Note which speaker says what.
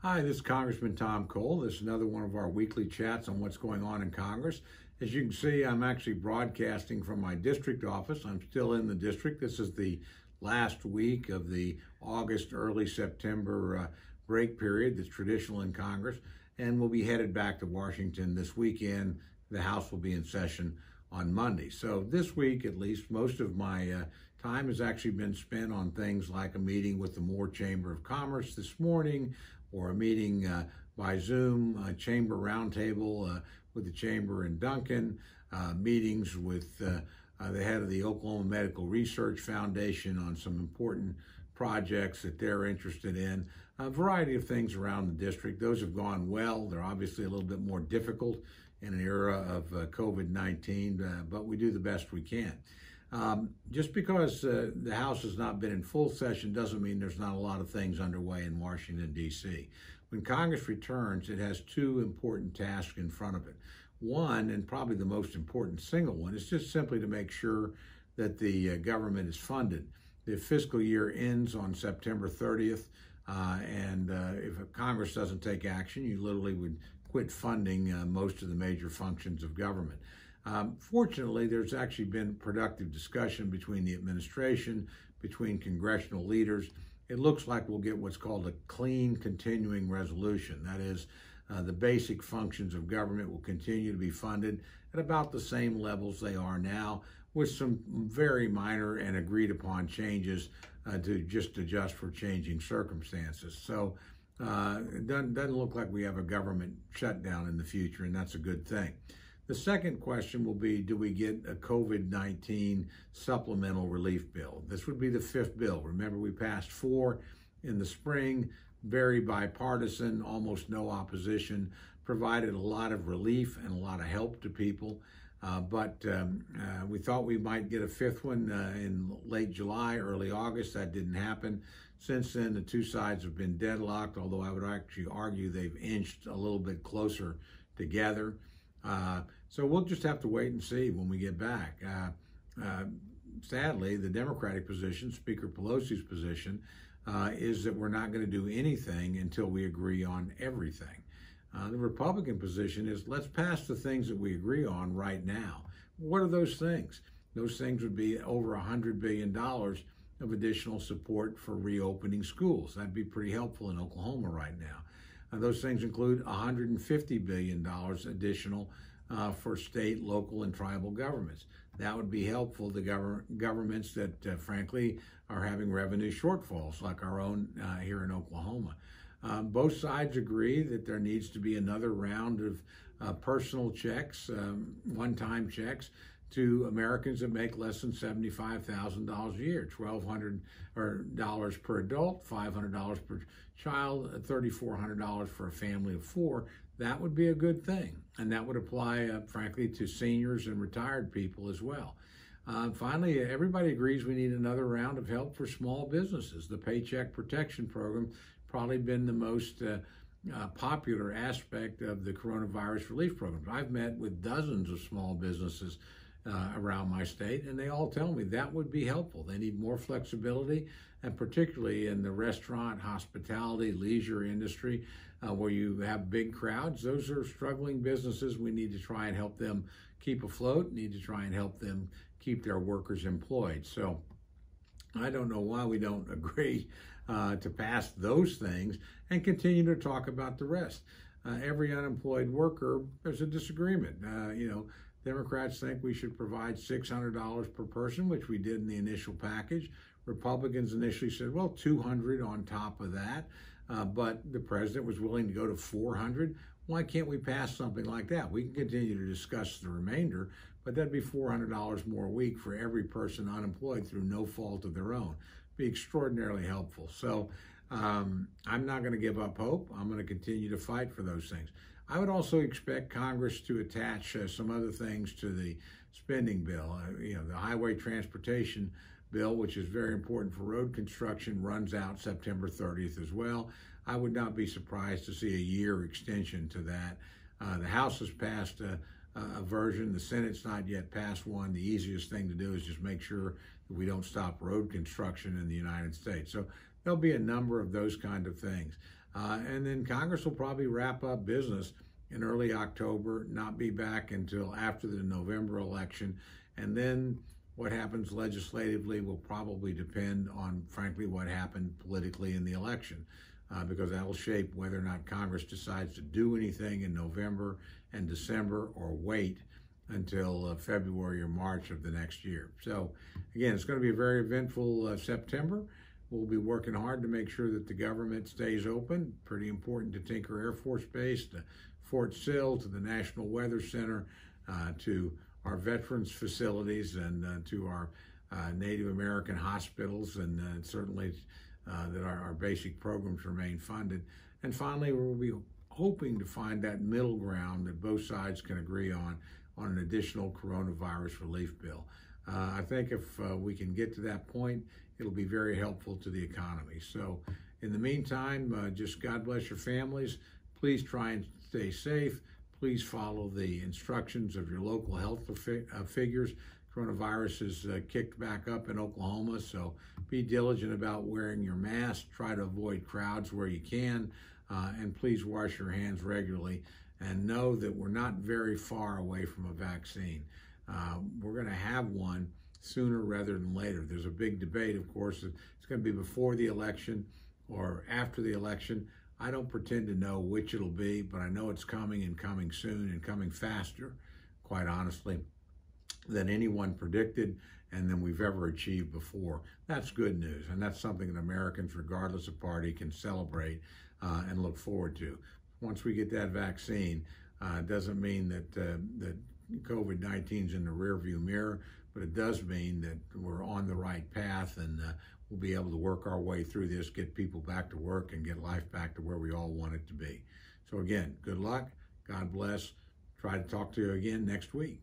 Speaker 1: Hi, this is Congressman Tom Cole. This is another one of our weekly chats on what's going on in Congress. As you can see, I'm actually broadcasting from my district office. I'm still in the district. This is the last week of the August, early September break period that's traditional in Congress, and we'll be headed back to Washington this weekend. The House will be in session on Monday. So this week, at least, most of my time has actually been spent on things like a meeting with the Moore Chamber of Commerce this morning, or a meeting by Zoom, a chamber roundtable with the chamber in Duncan, meetings with the head of the Oklahoma Medical Research Foundation on some important projects that they're interested in, a variety of things around the district. Those have gone well. They're obviously a little bit more difficult in an era of COVID-19, but we do the best we can. Just because the House has not been in full session doesn't mean there's not a lot of things underway in Washington, D.C. When Congress returns, it has two important tasks in front of it. One, and probably the most important single one, is just simply to make sure that the government is funded. The fiscal year ends on September 30th, and if Congress doesn't take action, you literally would quit funding most of the major functions of government. Fortunately, there's actually been productive discussion between the administration, between congressional leaders. It looks like we'll get what's called a clean continuing resolution. That is, the basic functions of government will continue to be funded at about the same levels they are now, with some very minor and agreed upon changes to just adjust for changing circumstances. So it doesn't look like we have a government shutdown in the future, and that's a good thing. The second question will be, do we get a COVID-19 supplemental relief bill? This would be the fifth bill. Remember, we passed 4 in the spring, very bipartisan, almost no opposition, provided a lot of relief and a lot of help to people. But we thought we might get a fifth one in late July, early August. That didn't happen. Since then, the two sides have been deadlocked, although I would actually argue they've inched a little bit closer together. So we'll just have to wait and see when we get back. Sadly, the Democratic position, Speaker Pelosi's position, is that we're not going to do anything until we agree on everything. The Republican position is, let's pass the things that we agree on right now. What are those things? Those things would be over $100 billion of additional support for reopening schools. That'd be pretty helpful in Oklahoma right now. Those things include $150 billion additional for state, local, and tribal governments. That would be helpful to governments that, frankly, are having revenue shortfalls, like our own here in Oklahoma. Both sides agree that there needs to be another round of personal checks, one-time checks, to Americans that make less than $75,000 a year, $1,200 per adult, $500 per child, $3,400 for a family of 4. That would be a good thing, and that would apply, frankly, to seniors and retired people as well. Finally, everybody agrees we need another round of help for small businesses. The Paycheck Protection Program probably been the most popular aspect of the coronavirus relief program. I've met with dozens of small businesses around my state, and they all tell me that would be helpful. They need more flexibility, and particularly in the restaurant, hospitality, leisure industry, where you have big crowds. Those are struggling businesses. We need to try and help them keep afloat, need to try and help them keep their workers employed. So I don't know why we don't agree to pass those things and continue to talk about the rest. Every unemployed worker, there's a disagreement. Democrats think we should provide $600 per person, which we did in the initial package. Republicans initially said, well, $200 on top of that, but the president was willing to go to $400. Why can't we pass something like that? We can continue to discuss the remainder, but that'd be $400 more a week for every person unemployed through no fault of their own. Be extraordinarily helpful. So I'm not going to give up hope. I'm going to continue to fight for those things. I would also expect Congress to attach some other things to the spending bill. The highway transportation bill, which is very important for road construction, runs out September 30th as well. I would not be surprised to see a year extension to that. The House has passed a version. The Senate's not yet passed one. The easiest thing to do is just make sure that we don't stop road construction in the United States. So there'll be a number of those kind of things. And then Congress will probably wrap up business in early October, not be back until after the November election. And then what happens legislatively will probably depend on, frankly, what happened politically in the election, because that will shape whether or not Congress decides to do anything in November and December or wait until February or March of the next year. So again, it's going to be a very eventful September. We'll be working hard to make sure that the government stays open. Pretty important to Tinker Air Force Base, to Fort Sill, to the National Weather Center, to our veterans facilities, and to our Native American hospitals, and certainly that our basic programs remain funded. And finally, we'll be hoping to find that middle ground that both sides can agree on an additional coronavirus relief bill. I think if we can get to that point, it'll be very helpful to the economy. So in the meantime, just God bless your families. Please try and stay safe. Please follow the instructions of your local health figures. Coronavirus is kicked back up in Oklahoma, so be diligent about wearing your mask. Try to avoid crowds where you can, and please wash your hands regularly. And know that we're not very far away from a vaccine. We're going to have one sooner rather than later. There's a big debate, of course. It's going to be before the election or after the election. I don't pretend to know which it'll be, but I know it's coming, and coming soon, and coming faster, quite honestly, than anyone predicted and than we've ever achieved before. That's good news, and that's something that Americans, regardless of party, can celebrate and look forward to. Once we get that vaccine, it doesn't mean that that COVID-19 is in the rearview mirror, but it does mean that we're on the right path, and we'll be able to work our way through this, get people back to work, and get life back to where we all want it to be. So again, good luck. God bless. Try to talk to you again next week.